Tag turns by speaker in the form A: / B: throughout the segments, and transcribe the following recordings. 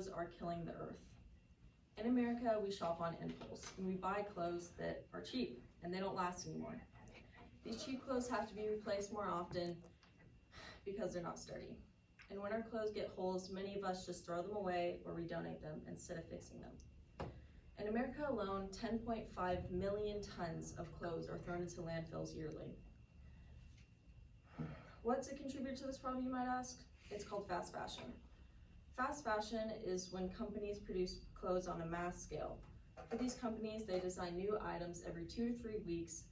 A: clothes are killing the earth. In America, we shop on impulse and we buy clothes that are cheap and they don't last anymore. These cheap clothes have to be replaced more often because they're not sturdy. And when our clothes get holes, many of us just throw them away or we donate them instead of fixing them. In America alone, 10.5 million tons of clothes are thrown into landfills yearly. What's a contributor to this problem, you might ask? It's called fast fashion. Fast fashion is when companies produce clothes on a mass scale. For these companies, they design new items every 2 to 3 weeks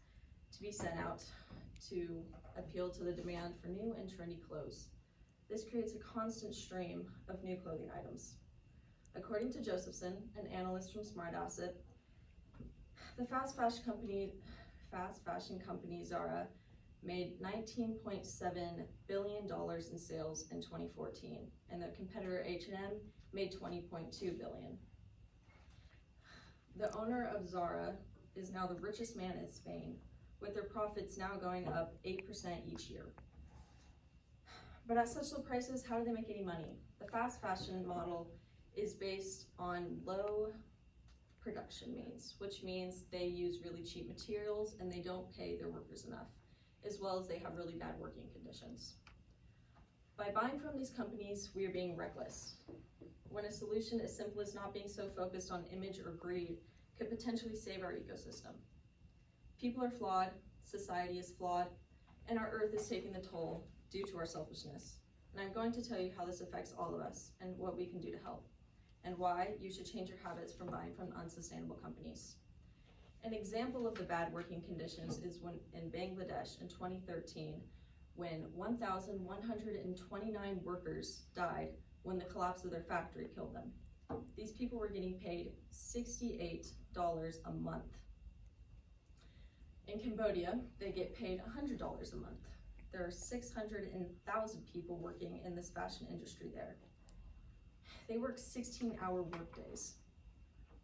A: to be sent out to appeal to the demand for new and trendy clothes. This creates a constant stream of new clothing items. According to Josephson, an analyst from Persuasive, the fast fashion company Zara made $19.7 billion in sales in 2014, and the competitor H&M made $20.2 billion. The owner of Zara is now the richest man in Spain, with their profits now going up 8% each year. But at such low prices, how do they make any money? The fast fashion model is based on low production means, which means they use really cheap materials and they don't pay their workers enough, as well as they have really bad working conditions. By buying from these companies, we are being reckless, when a solution as simple as not being so focused on image or greed could potentially save our ecosystem. People are flawed, society is flawed, and our earth is taking the toll due to our selfishness. And I'm going to tell you how this affects all of us and what we can do to help, and why you should change your habits from buying from unsustainable companies. An example of the bad working conditions is when in Bangladesh in 2013, when 1,129 workers died when the collapse of their factory killed them. These people were getting paid $68 a month. In Cambodia, they get paid $100 a month. There are 600,000 people working in this fashion industry there. They work 16-hour workdays.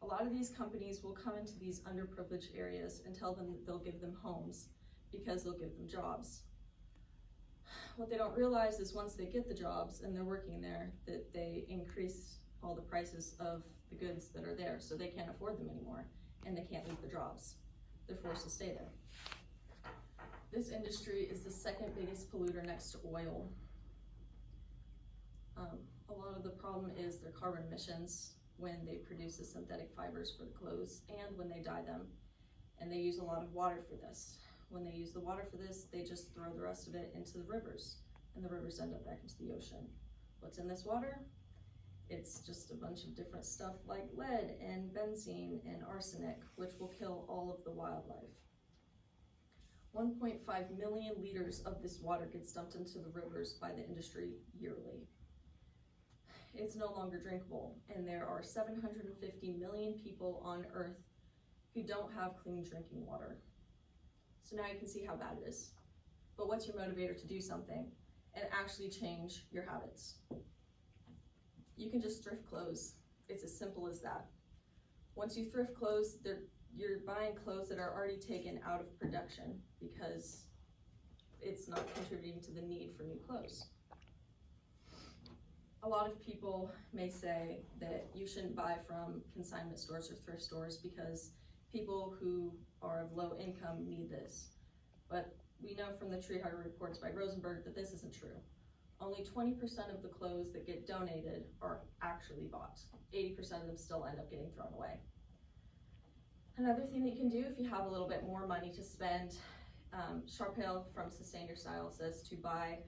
A: A lot of these companies will come into these underprivileged areas and tell them that they'll give them homes because they'll give them jobs. What they don't realize is once they get the jobs and they're working there, that they increase all the prices of the goods that are there, so they can't afford them anymore and they can't leave the jobs. They're forced to stay there. This industry is the second biggest polluter next to oil. A lot of the problem is their carbon emissions when they produce the synthetic fibers for the clothes and when they dye them. And they use a lot of water for this. When they use the water for this, they just throw the rest of it into the rivers, and the rivers end up back into the ocean. What's in this water? It's just a bunch of different stuff like lead and benzene and arsenic, which will kill all of the wildlife. 1.5 million liters of this water gets dumped into the rivers by the industry yearly. It's no longer drinkable, and there are 750 million people on Earth who don't have clean drinking water. So now you can see how bad it is. But what's your motivator to do something and actually change your habits? You can just thrift clothes. It's as simple as that. Once you thrift clothes, you're buying clothes that are already taken out of production because it's not contributing to the need for new clothes. A lot of people may say that you shouldn't buy from consignment stores or thrift stores because people who are of low income need this. But we know from the tree hugger reports by Rosenberg that this isn't true. Only 20% of the clothes that get donated are actually bought. 80% of them still end up getting thrown away. Another thing that you can do if you have a little bit more money to spend, Sharpale from Sustain Your Style says to buy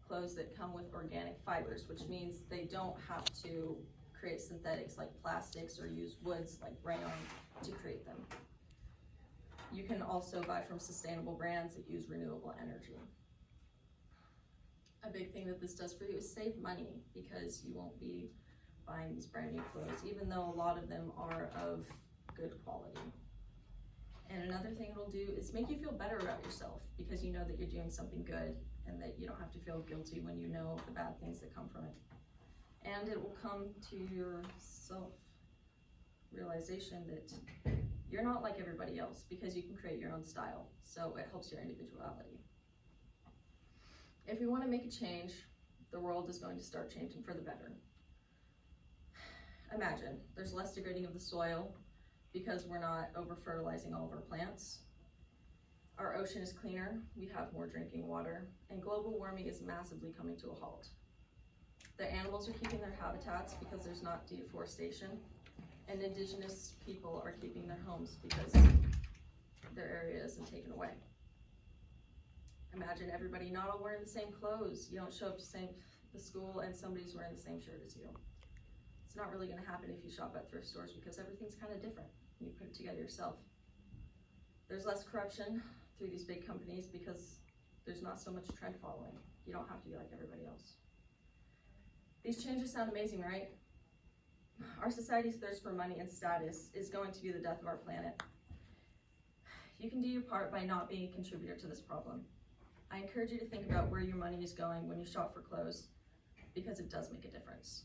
A: clothes that come with organic fibers, which means they don't have to create synthetics like plastics or use woods like rayon to create them. You can also buy from sustainable brands that use renewable energy. A big thing that this does for you is save money because you won't be buying these brand new clothes, even though a lot of them are of good quality. And another thing it'll do is make you feel better about yourself because you know that you're doing something good and that you don't have to feel guilty when you know the bad things that come from it. And it will come to your self-realization that you're not like everybody else because you can create your own style. So it helps your individuality. If we want to make a change, the world is going to start changing for the better. Imagine, there's less degrading of the soil because we're not over-fertilizing all of our plants. Our ocean is cleaner, we have more drinking water, and global warming is massively coming to a halt. The animals are keeping their habitats because there's not deforestation, and indigenous people are keeping their homes because their area isn't taken away. Imagine everybody not all wearing the same clothes. You don't show up to the school and somebody's wearing the same shirt as you. It's not really gonna happen if you shop at thrift stores because everything's kind of different. You put it together yourself. There's less corruption through these big companies because there's not so much trend following. You don't have to be like everybody else. These changes sound amazing, right? Our society's thirst for money and status is going to be the death of our planet. You can do your part by not being a contributor to this problem. I encourage you to think about where your money is going when you shop for clothes because it does make a difference.